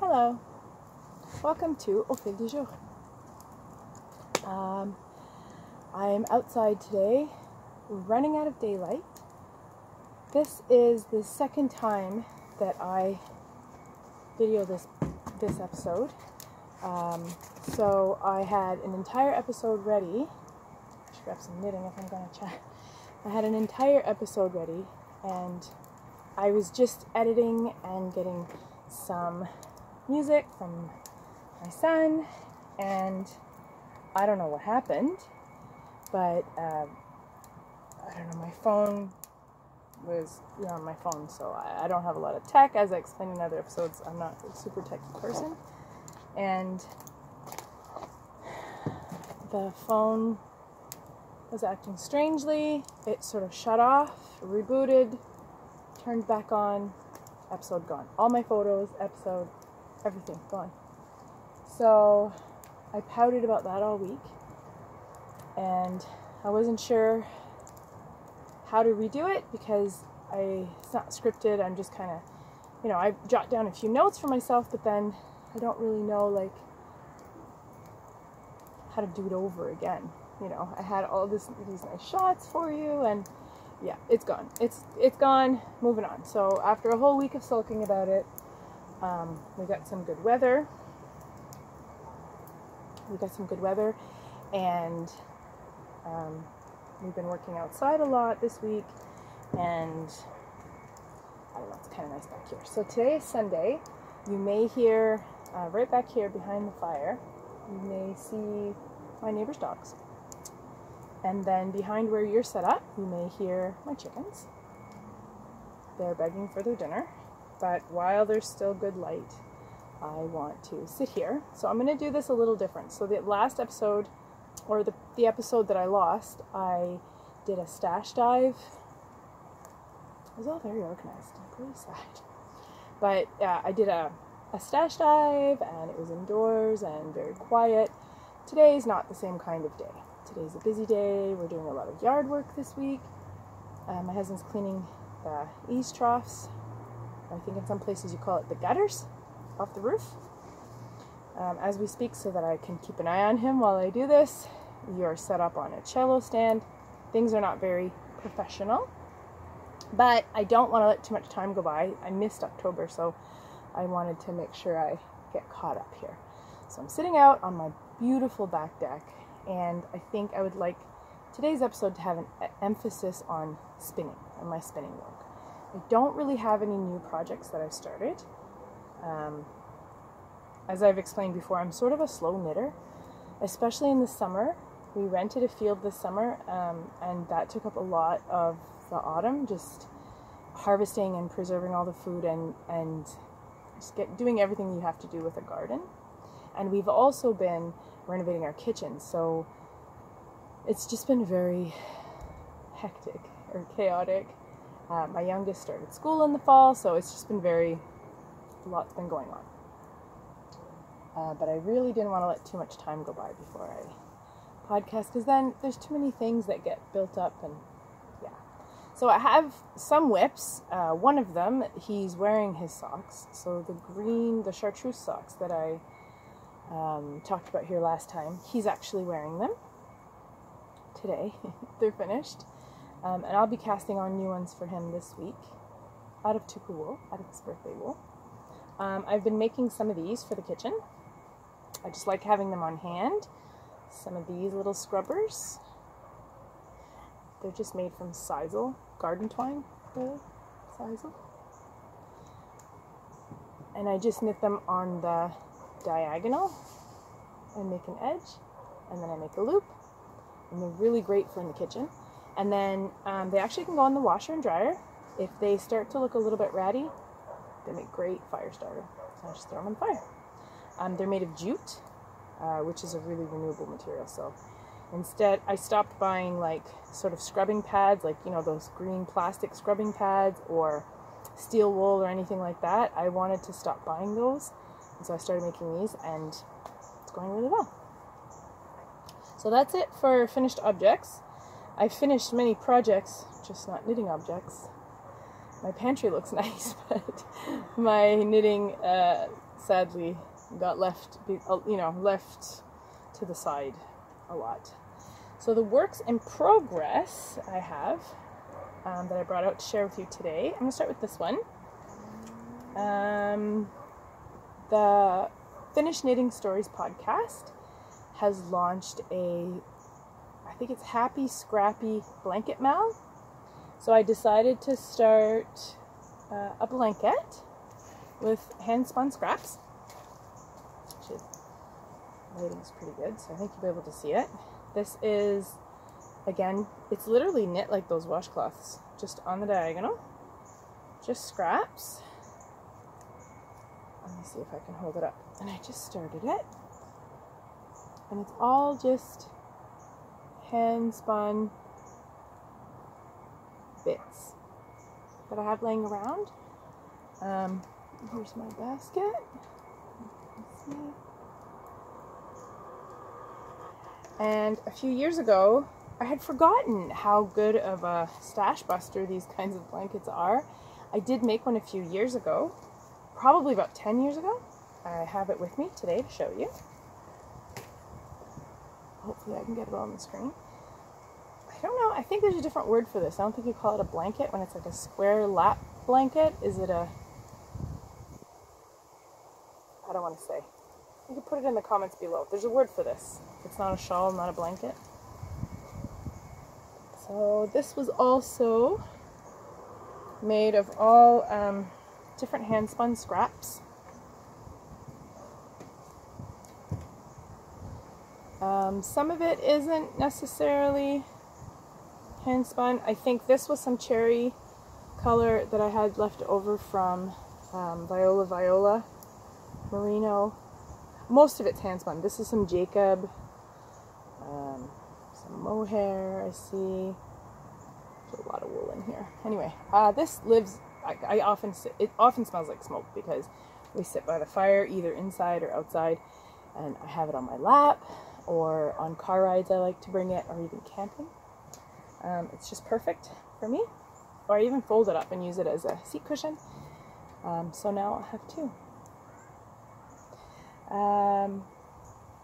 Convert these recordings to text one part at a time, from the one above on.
Hello, welcome to Au Fil du Jour. I am outside today, running out of daylight. This is the second time that I video this episode. So I had an entire episode ready. I should grab some knitting if I'm going to chat. I had an entire episode ready, and I was just editing and getting some music from my son, and I don't know what happened, but I don't know, my phone was on my phone, so I don't have a lot of tech. As I explained in other episodes, I'm not a super tech person, and the phone was acting strangely. It sort of shut off, rebooted, turned back on, episode gone. All my photos, episode, everything gone. So I pouted about that all week, and I wasn't sure how to redo it because it's not scripted. I'm just kind of, I jot down a few notes for myself, but then I don't really know how to do it over again. I had all these nice shots for you, and yeah, it's gone. It's gone. Moving on. So after a whole week of sulking about it, we got some good weather. And we've been working outside a lot this week, and I don't know, it's kind of nice back here. So today is Sunday. You may hear, right back here behind the fire, you may see my neighbor's dogs. And then behind where you're set up, you may hear my chickens. They're begging for their dinner. But while there's still good light, I want to sit here. So I'm going to do this a little different. So the last episode, or the episode that I lost, I did a stash dive. It was all very organized. I'm really sad. But I did a stash dive, and it was indoors and very quiet. Today's not the same kind of day. Today's a busy day. We're doing a lot of yard work this week. My husband's cleaning the eaves troughs. I think in some places you call it the gutters off the roof, as we speak, so that I can keep an eye on him while I do this. You're set up on a cello stand. Things are not very professional, but I don't want to let too much time go by. I missed October, so I wanted to make sure I get caught up here. So I'm sitting out on my beautiful back deck, and I think I would like today's episode to have an emphasis on spinning, on my spinning work. I don't really have any new projects that I've started. As I've explained before, I'm sort of a slow knitter, especially in the summer. We rented a field this summer, and that took up a lot of the autumn, just harvesting and preserving all the food and just doing everything you have to do with a garden. And we've also been renovating our kitchen, so it's just been very hectic or chaotic. My youngest started school in the fall, so it's just been a lot's been going on. But I really didn't want to let too much time go by before I podcast, because then there's too many things that get built up, and yeah. So I have some whips. One of them, he's wearing his socks. So the chartreuse socks that I talked about here last time, he's actually wearing them today. They're finished. And I'll be casting on new ones for him this week out of tuku wool, out of his birthday wool. I've been making some of these for the kitchen. I just like having them on hand. Some of these little scrubbers. They're just made from sisal, garden twine, really, sisal. And I just knit them on the diagonal and make an edge, and then I make a loop, and they're really great for in the kitchen. And then they actually can go on the washer and dryer. If they start to look a little bit ratty, they make great fire starter. So I just throw them on fire. They're made of jute, which is a really renewable material. So instead, I stopped buying like sort of scrubbing pads, like, you know, those green plastic scrubbing pads or steel wool or anything like that. I wanted to stop buying those. And so I started making these, and it's going really well. So that's it for finished objects. I've finished many projects, just not knitting objects. My pantry looks nice, but my knitting sadly got left to the side a lot. So the works in progress I have that I brought out to share with you today. I'm going to start with this one. The Finished Knitting Stories podcast has launched I think it's Happy Scrappy Blanket Mal. So I decided to start a blanket with hand-spun scraps. Actually, the lighting's pretty good, so I think you'll be able to see it. This is, again, it's literally knit like those washcloths, just on the diagonal. Just scraps. Let me see if I can hold it up. And I just started it. And it's all just hand-spun bits that I have laying around. Here's my basket. Let's see. And a few years ago, I had forgotten how good of a stash buster these kinds of blankets are. I did make one a few years ago, probably about 10 years ago. I have it with me today to show you. Hopefully I can get it on the screen. I don't know, I think there's a different word for this. I don't think you call it a blanket when it's like a square lap blanket. Is it a... I don't want to say. You can put it in the comments below. There's a word for this. It's not a shawl, not a blanket. So this was also made of all different hand-spun scraps. Some of it isn't necessarily hand-spun. I think this was some cherry color that I had left over from Viola Merino. Most of it's hand-spun. This is some Jacob, some mohair, I see. There's a lot of wool in here. Anyway, this lives, it often smells like smoke because we sit by the fire either inside or outside, and I have it on my lap, or on car rides I like to bring it, or even camping. It's just perfect for me. Or I even fold it up and use it as a seat cushion. So now I'll have two.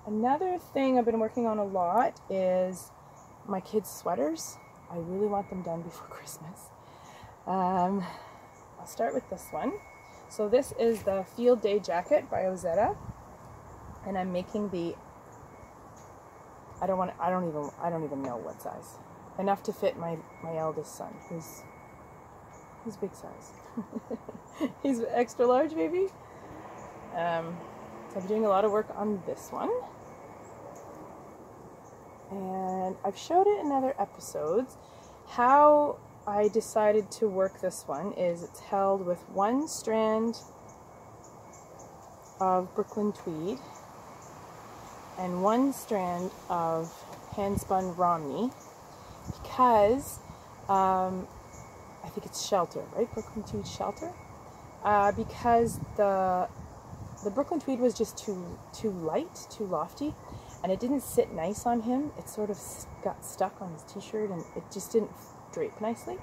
Another thing I've been working on a lot is my kids' sweaters. I really want them done before Christmas. I'll start with this one. So this is the Field Day Jacket by Ozetta, and I'm making the, I don't even know what size. Enough to fit my eldest son, who's big size. He's extra large, maybe. So I've been doing a lot of work on this one. And I've showed it in other episodes. How I decided to work this one is it's held with one strand of Brooklyn tweed and one strand of hand-spun romney, because I think it's Shelter, right? Brooklyn tweed Shelter. Because the Brooklyn tweed was just too light, too lofty, and it didn't sit nice on him. It sort of got stuck on his t-shirt, and it just didn't drape nicely.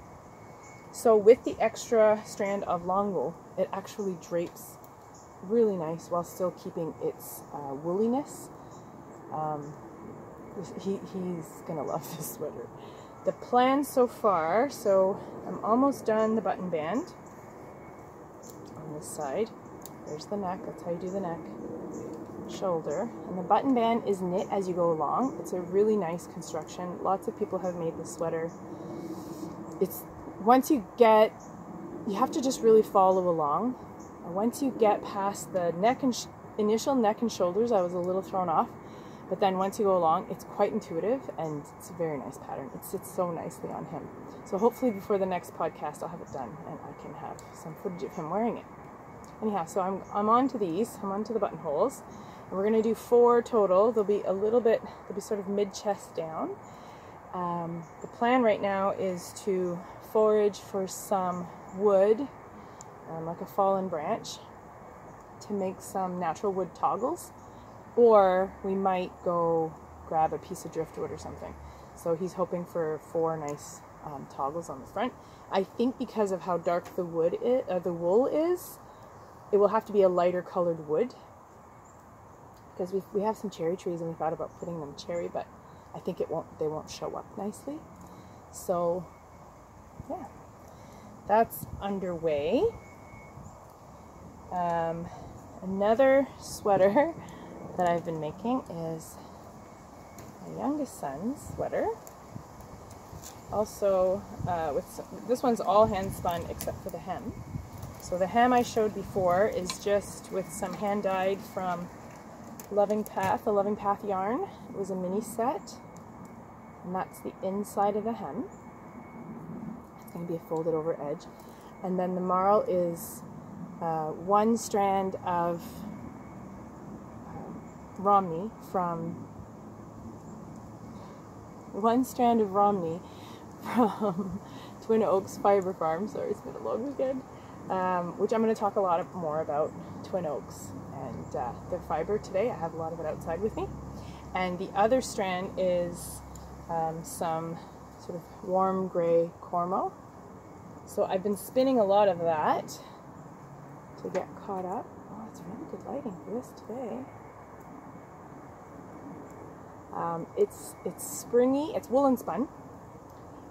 So with the extra strand of long wool, it actually drapes really nice while still keeping its wooliness. He's gonna love this sweater. The plan so far, so I'm almost done the button band on this side. There's the neck, that's how you do the neck. Shoulder, and the button band is knit as you go along. It's a really nice construction. Lots of people have made this sweater. It's once you have to just really follow along. And once you get past the neck and initial neck and shoulders, I was a little thrown off. But then once you go along, it's quite intuitive, and it's a very nice pattern. It sits so nicely on him. So hopefully before the next podcast, I'll have it done, and I can have some footage of him wearing it. anyhow, so I'm on to these. I'm on to the buttonholes. And we're going to do 4 total. They'll be they'll be sort of mid-chest down. The plan right now is to forage for some wood, like a fallen branch, to make some natural wood toggles. Or we might go grab a piece of driftwood or something. So he's hoping for 4 nice toggles on the front. I think because of how dark the wool is, it will have to be a lighter colored wood. Because we have some cherry trees and we thought about putting them cherry, but I think they won't show up nicely. So yeah, that's underway. Another sweater that I've been making is my youngest son's sweater. Also, this one's all hand spun except for the hem. So the hem I showed before is just with some hand dyed from thelovingpath, the Lovingpath yarn. It was a mini set, and that's the inside of the hem. It's going to be a folded over edge, and then the marl is 1 strand of romney from Twin Oaks Fiber Farm. Sorry, it's been a long weekend. Which I'm going to talk a lot more about Twin Oaks and their fiber today. I have a lot of it outside with me. And the other strand is some sort of warm gray cormo. So I've been spinning a lot of that to get caught up. Oh, it's really good lighting for this today. It's springy, it's woolen spun,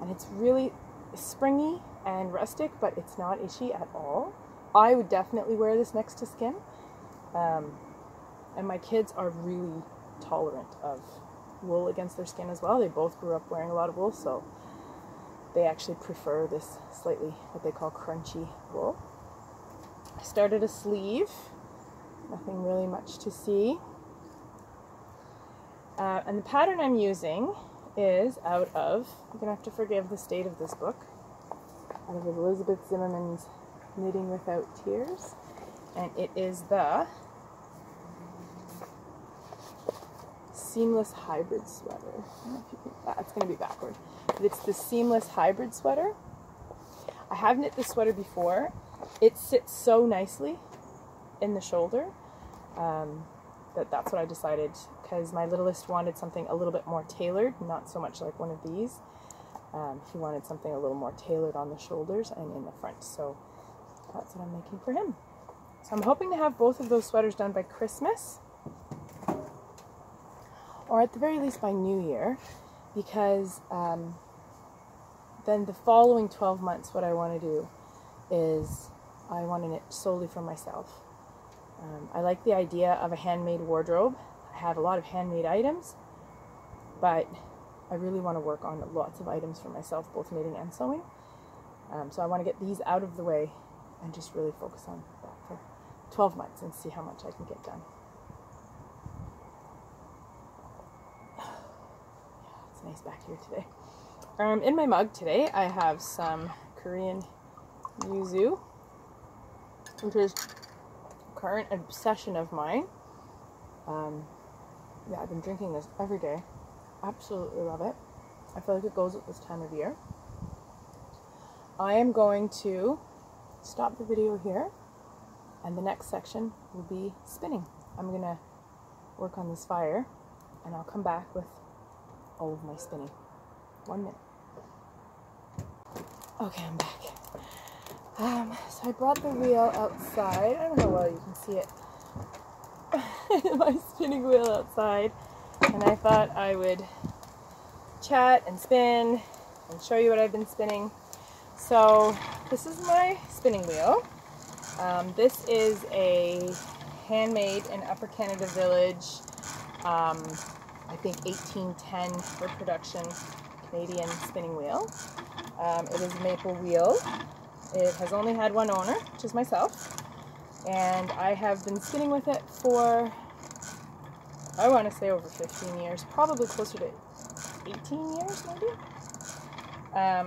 and it's really springy and rustic, but it's not itchy at all. I would definitely wear this next to skin. And my kids are really tolerant of wool against their skin as well. They both grew up wearing a lot of wool, so they actually prefer this slightly, what they call crunchy wool. I started a sleeve, nothing really much to see. And the pattern I'm using is out of, you're going to have to forgive the state of this book, out of Elizabeth Zimmerman's Knitting Without Tears. And it is the Seamless Hybrid Sweater. I don't know if you can, it's going to be backward. But it's the Seamless Hybrid Sweater. I have knit this sweater before. It sits so nicely in the shoulder that's what I decided, because my littlest wanted something a little bit more tailored, not so much like one of these. He wanted something a little more tailored on the shoulders and in the front, so that's what I'm making for him. So I'm hoping to have both of those sweaters done by Christmas, or at the very least by New Year, because then the following 12 months what I want to do is I want to knit solely for myself. I like the idea of a handmade wardrobe. I have a lot of handmade items, but I really want to work on lots of items for myself, both knitting and sewing. So I want to get these out of the way and just really focus on that for 12 months and see how much I can get done. Yeah, it's nice back here today. In my mug today, I have some Korean yuzu, which is a current obsession of mine. Yeah, I've been drinking this every day. Absolutely love it. I feel like it goes at this time of year. I am going to stop the video here, and the next section will be spinning. I'm going to work on this fire, and I'll come back with all of my spinning. 1 minute. Okay, I'm back. So I brought the wheel outside. I don't know how well you can see it. My spinning wheel outside, and I thought I would chat and spin and show you what I've been spinning. So this is my spinning wheel. This is a handmade in Upper Canada Village, I think 1810 for production Canadian spinning wheel. It is a maple wheel. It has only had one owner, which is myself, and I have been spinning with it for, I want to say, over 15 years, probably closer to 18 years maybe. I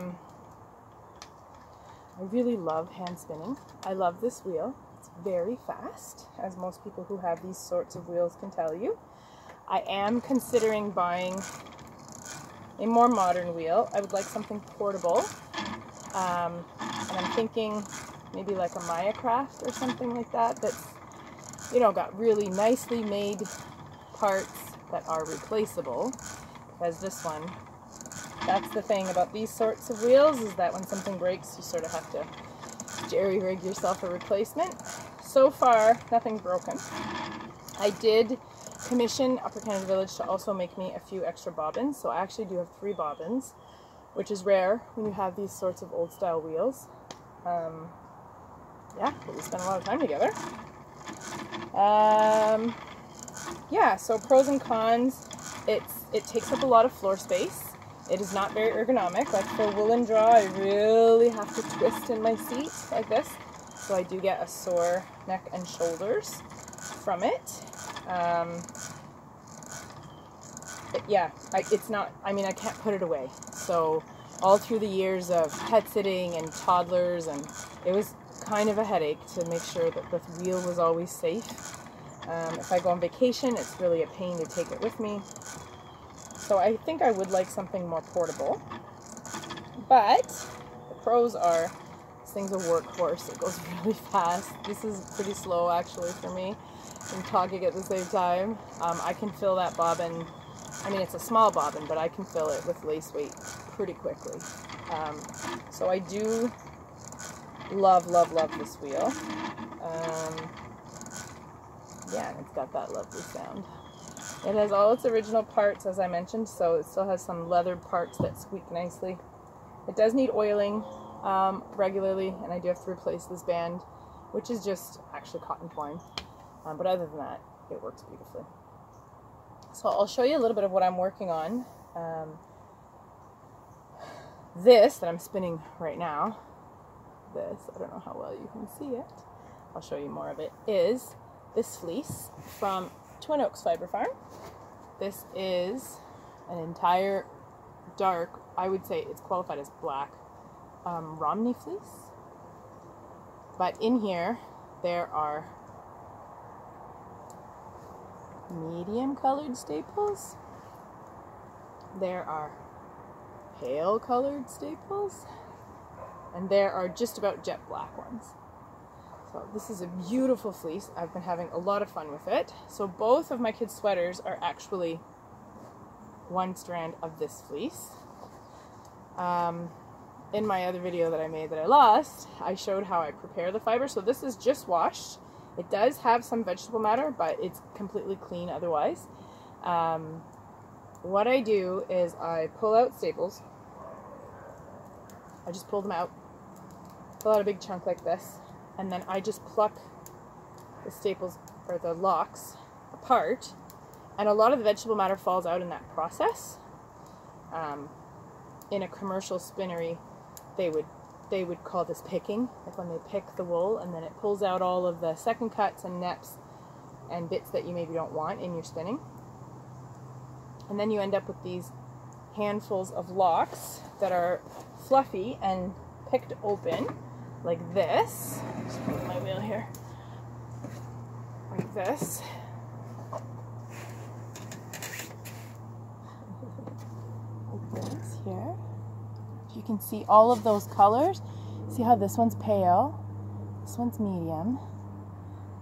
really love hand spinning. I love this wheel. It's very fast, as most people who have these sorts of wheels can tell you. I am considering buying a more modern wheel. I would like something portable, and I'm thinking maybe like a Maya Craft or something like that, that's, you know, got really nicely made parts that are replaceable, because this one, that's the thing about these sorts of wheels, is that when something breaks, you sort of have to jerry-rig yourself a replacement. So far, nothing's broken. I did commission Upper Canada Village to also make me a few extra bobbins, so I actually do have 3 bobbins, which is rare when you have these sorts of old style wheels. Yeah, but we spent a lot of time together. Yeah, so pros and cons. It takes up a lot of floor space. It is not very ergonomic. Like for woolen draw, I really have to twist in my seat like this, so I do get a sore neck and shoulders from it. Yeah, it's not, I mean, I can't put it away. So all through the years of pet sitting and toddlers, and it was kind of a headache to make sure that the wheel was always safe. If I go on vacation, it's really a pain to take it with me. So I think I would like something more portable. But the pros are, this thing's a workhorse. It goes really fast. This is pretty slow actually for me, and talking at the same time. I can fill that bobbin. I mean, it's a small bobbin, but I can fill it with lace weight pretty quickly. So I do love, love, love this wheel. Yeah, and it's got that lovely sound. It has all its original parts, as I mentioned, so it still has some leather parts that squeak nicely. It does need oiling regularly, and I do have to replace this band, which is just actually cotton twine. But other than that, it works beautifully. So I'll show you a little bit of what I'm working on. This that I'm spinning right now, this, I don't know how well you can see it, I'll show you more of it, is this fleece from Twin Oaks Fiber Farm. This is an entire dark, I would say it's qualified as black, romney fleece. But in here, there are medium colored staples. There are pale colored staples. And there are just about jet black ones. So this is a beautiful fleece. I've been having a lot of fun with it. So both of my kids' sweaters are actually one strand of this fleece. In my other video that I made that I lost, I showed how I prepare the fiber. So this is just washed. It does have some vegetable matter, but it's completely clean otherwise. What I do is I pull out staples. I just pull them out. Pull out a big chunk like this. And then I just pluck the staples, or the locks, apart. And a lot of the vegetable matter falls out in that process. In a commercial spinnery, they would call this picking, like when they pick the wool, and then it pulls out all of the second cuts and neps and bits that you maybe don't want in your spinning. And then you end up with these handfuls of locks that are fluffy and picked open like this. Just move my wheel here. Like this. Like this here. You can see all of those colors. See how this one's pale, this one's medium,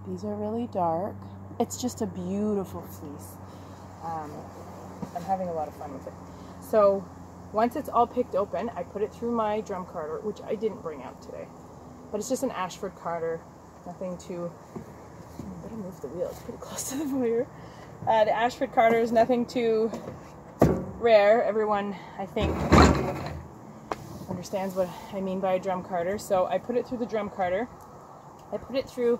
these are really dark. It's just a beautiful fleece. I'm having a lot of fun with it. So once it's all picked open, I put it through my drum carder, which I didn't bring out today, but it's just an Ashford carder, nothing too, I better move the wheel, it's pretty close to the wire. The Ashford carder is nothing too rare. Everyone, I think, understands what I mean by a drum carder. So I put it through the drum carder. I put it through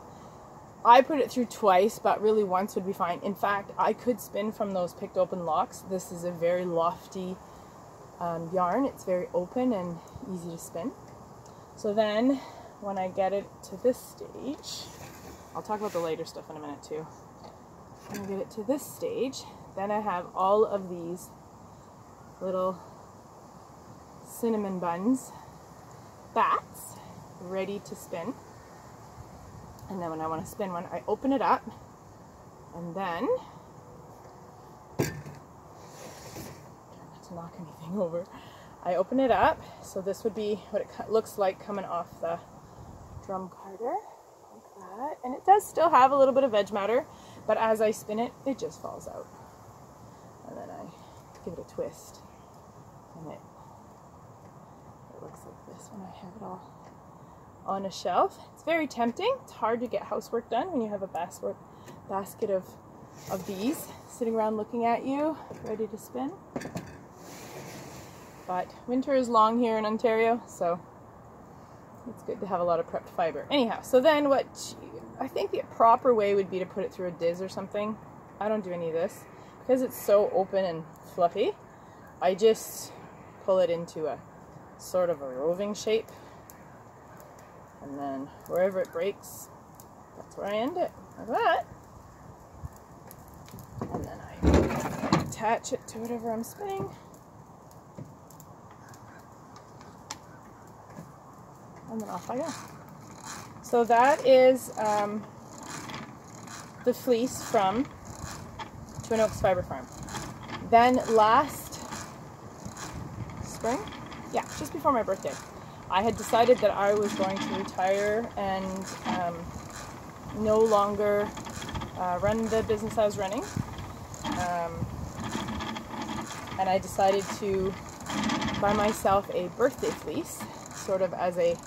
twice, but really once would be fine. In fact, I could spin from those picked open locks. This is a very lofty yarn. It's very open and easy to spin. So then when I get it to this stage, I'll talk about the later stuff in a minute too. When I get it to this stage, then I have all of these little cinnamon buns, bats, ready to spin. And then when I want to spin one, I open it up, and then, try not to knock anything over, I open it up, so this would be what it looks like coming off the drum carder, like that. And it does still have a little bit of edge matter, but as I spin it, it just falls out. And then I give it a twist, and it looks like this when I have it all on a shelf. It's very tempting. It's hard to get housework done when you have a basket of these sitting around looking at you, ready to spin. But winter is long here in Ontario, so it's good to have a lot of prepped fiber. Anyhow, so then I think the proper way would be to put it through a diz or something. I don't do any of this. Because it's so open and fluffy, I just pull it into a sort of a roving shape. And then wherever it breaks, that's where I end it, like that. And then I attach it to whatever I'm spinning. And then off I go. So that is the fleece from Twin Oaks Fiber Farm. Then last spring, yeah, just before my birthday, I had decided that I was going to retire and no longer run the business I was running. And I decided to buy myself a birthday fleece, sort of as a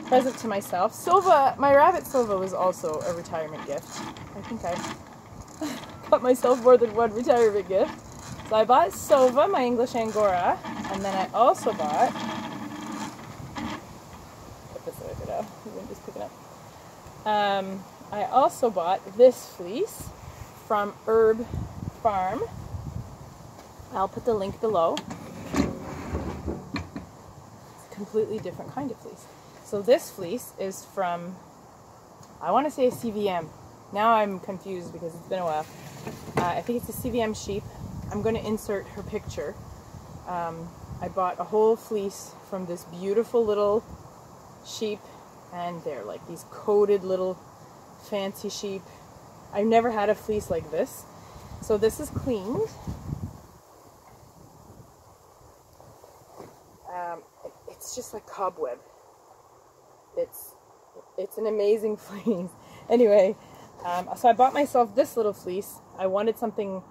present to myself. Silva, my rabbit Silva, was also a retirement gift. I think I got myself more than one retirement gift. So I bought Silva, my English Angora, and then I also bought, put this over there, the wind is picking up. I also bought this fleece from Herb Farm. I'll put the link below. It's a completely different kind of fleece. So this fleece is from, I want to say a CVM. Now I'm confused because it's been a while. I think it's a CVM sheep. I'm going to insert her picture. I bought a whole fleece from this beautiful little sheep, and they're like these coated little fancy sheep. I've never had a fleece like this. So this is cleaned. It's just like cobweb. It's an amazing fleece. Anyway, so I bought myself this little fleece. I wanted something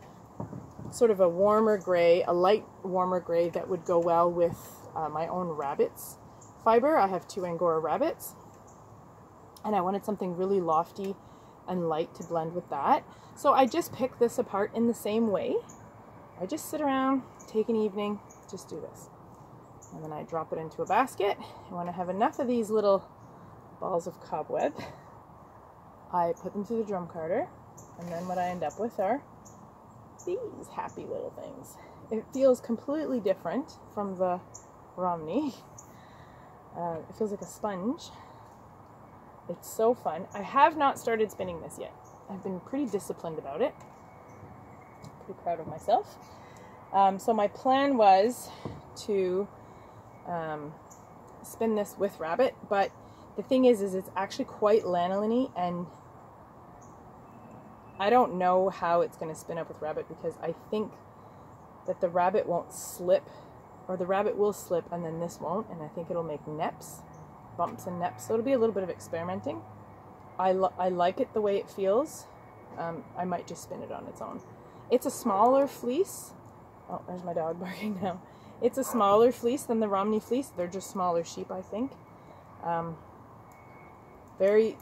sort of a warmer gray, a light warmer gray that would go well with my own rabbit's fiber. I have 2 Angora rabbits, and I wanted something really lofty and light to blend with that. So I just picked this apart in the same way. I just sit around, take an evening, just do this. And then I drop it into a basket. And when I have enough of these little balls of cobweb, I put them through the drum carder, and then what I end up with are these happy little things. It feels completely different from the romney. It feels like a sponge. It's so fun. I have not started spinning this yet. I've been pretty disciplined about it. Pretty proud of myself. So my plan was to spin this with rabbit, but the thing is it's actually quite lanolin-y, and I don't know how it's going to spin up with rabbit, because I think that the rabbit won't slip, or the rabbit will slip and then this won't, and I think it'll make neps, bumps and neps, so it'll be a little bit of experimenting. I like it the way it feels. I might just spin it on its own. It's a smaller fleece. Oh, there's my dog barking now. It's a smaller fleece than the Romney fleece. They're just smaller sheep, I think. Very,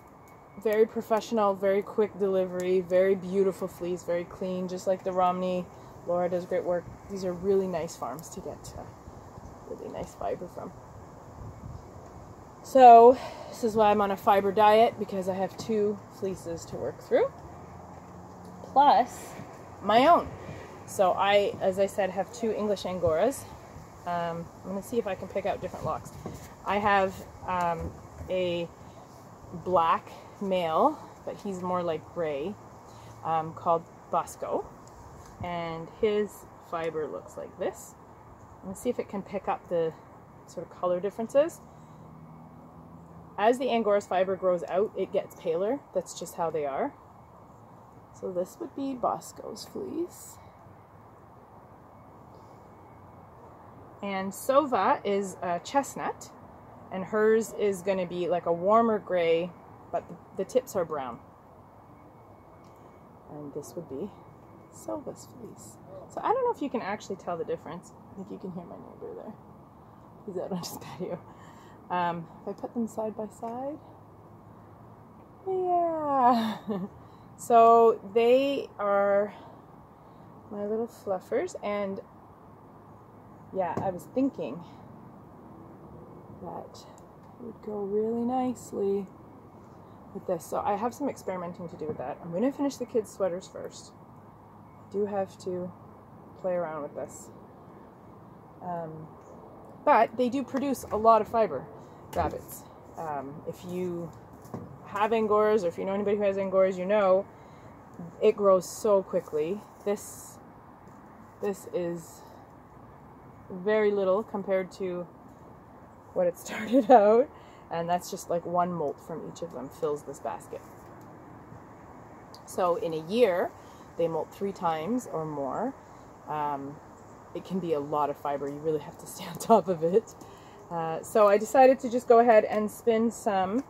very professional, very quick delivery, very beautiful fleece, very clean, just like the Romney. Laura does great work. These are really nice farms to get really nice fiber from. So this is why I'm on a fiber diet, because I have 2 fleeces to work through, plus my own. So I, as I said, have 2 English Angoras. I'm going to see if I can pick out different locks. I have a black male, but he's more like gray, called Bosco, and his fiber looks like this. Let's see if it can pick up the sort of color differences. as the Angora's fiber grows out, it gets paler. That's just how they are. So this would be Bosco's fleece. And Sova is a chestnut, and hers is going to be like a warmer gray, but the tips are brown. And this would be Sova's fleece. So I don't know if you can actually tell the difference. I think you can hear my neighbor there. He's out on his patio. If I put them side by side, yeah. So they are my little fluffers, and yeah, I was thinking that it would go really nicely with this. So I have some experimenting to do with that. I'm going to finish the kids' sweaters first. I do have to play around with this. But they do produce a lot of fiber, rabbits. If you have Angoras, or if you know anybody who has Angoras, you know it grows so quickly. This is very little compared to what it started out, and that's just like one molt from each of them fills this basket. So in a year they molt 3 times or more. It can be a lot of fiber. You really have to stay on top of it. So I decided to just go ahead and spin some.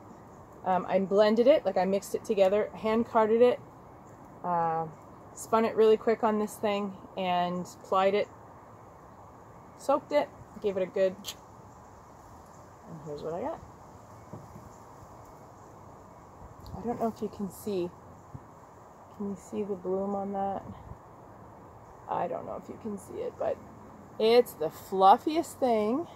I blended it, like I mixed it together, hand carded it, spun it really quick on this thing, and plied it, soaked it, gave it a good, and here's what I got. I don't know if you can see the bloom on that? I don't know if you can see it, but it's the fluffiest thing,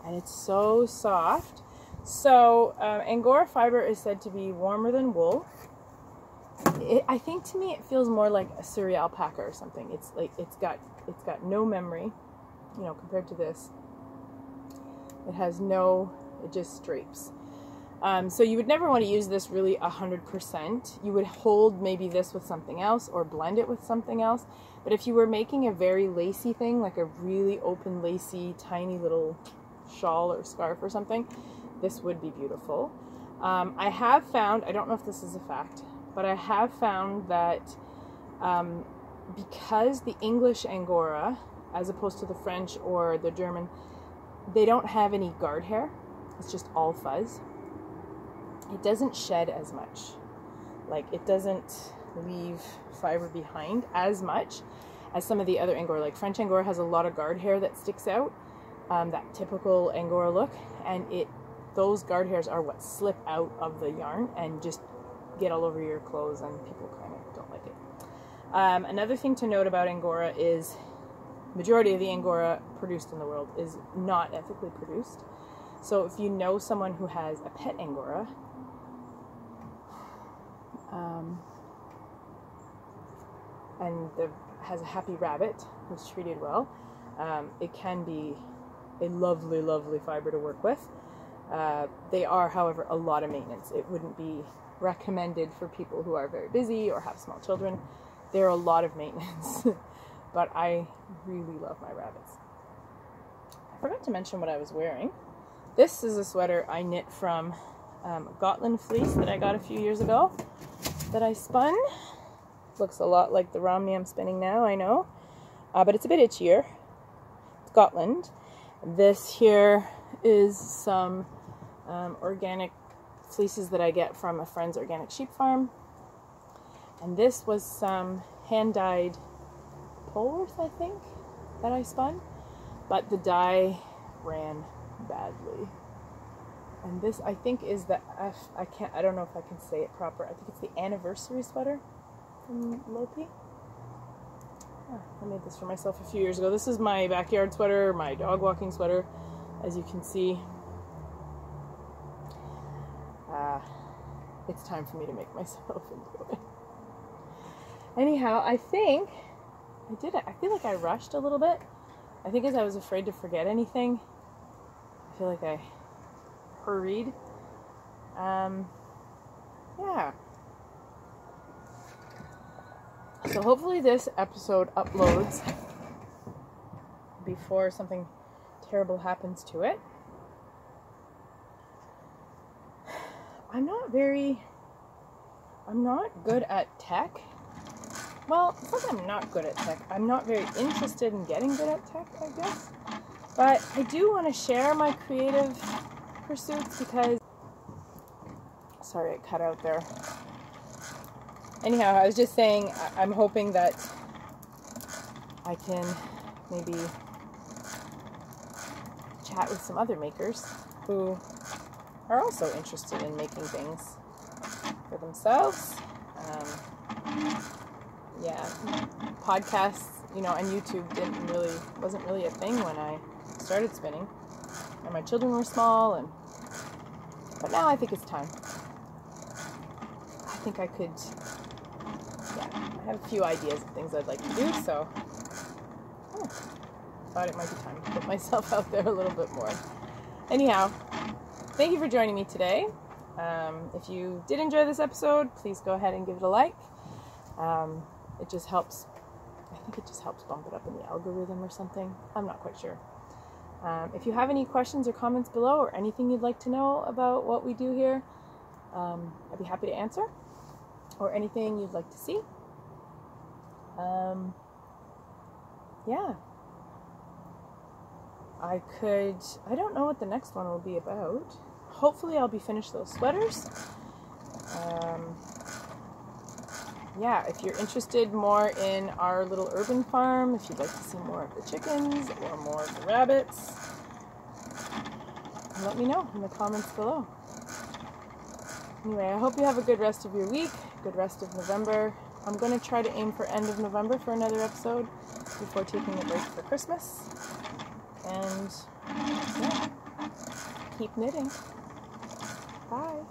and it's so soft. So Angora fiber is said to be warmer than wool. I think to me it feels more like a Surrey alpaca or something. It's like it's got no memory, you know, compared to this. It has no, it just drapes. So you would never want to use this really 100%. You would hold maybe this with something else or blend it with something else. But if you were making a very lacy thing, like a really open lacy tiny little shawl or scarf or something, this would be beautiful. I have found, I don't know if this is a fact, but I have found that because the English Angora, as opposed to the French or the German, they don't have any guard hair. It's just all fuzz. It doesn't shed as much. Like, it doesn't leave fiber behind as much as some of the other Angora. Like French Angora has a lot of guard hair that sticks out, that typical Angora look, and those guard hairs are what slip out of the yarn and just get all over your clothes, and people kind of don't like it. Another thing to note about Angora is majority of the Angora produced in the world is not ethically produced. So if you know someone who has a pet Angora, and has a happy rabbit who's treated well, it can be a lovely, lovely fiber to work with. They are, however, a lot of maintenance. It wouldn't be recommended for people who are very busy or have small children. They're a lot of maintenance, but I really love my rabbits. I forgot to mention what I was wearing. This is a sweater I knit from Gotland fleece that I got a few years ago that I spun. Looks a lot like the romney I'm spinning now, I know, but it's a bit itchier. It's Gotland. This here is some organic fleeces that I get from a friend's organic sheep farm, and this was some hand-dyed pullovers, I think, that I spun, but the dye ran badly. And this, I think, is the I don't know if I can say it proper. I think it's the anniversary sweater from Lopi. I made this for myself a few years ago. This is my backyard sweater, my dog walking sweater, as you can see. It's time for me to make myself into it. Anyhow, I think I did it. I feel like I rushed a little bit. I think as I was afraid to forget anything, I feel like I hurried. Yeah. So hopefully this episode uploads before something terrible happens to it. I'm not good at tech. Well, it's not that I'm not good at tech. I'm not very interested in getting good at tech, I guess. But I do want to share my creative pursuits because... Sorry, it cut out there. Anyhow, I was just saying I'm hoping that I can maybe chat with some other makers who are also interested in making things for themselves. Yeah, podcasts, you know, and YouTube wasn't really a thing when I started spinning, and my children were small, but now I think it's time. I think I could, yeah, I have a few ideas of things I'd like to do, so thought it might be time to put myself out there a little bit more. Anyhow, thank you for joining me today. If you did enjoy this episode, please go ahead and give it a like. It just helps, I think it just helps bump it up in the algorithm or something. I'm not quite sure. If you have any questions or comments below or anything you'd like to know about what we do here, I'd be happy to answer, or anything you'd like to see. Yeah. I don't know what the next one will be about. Hopefully I'll be finished those sweaters. Yeah, if you're interested more in our little urban farm, if you'd like to see more of the chickens or more of the rabbits, let me know in the comments below. Anyway, I hope you have a good rest of your week, good rest of November. I'm going to try to aim for end of November for another episode before taking a break for Christmas. And yeah, keep knitting. Bye.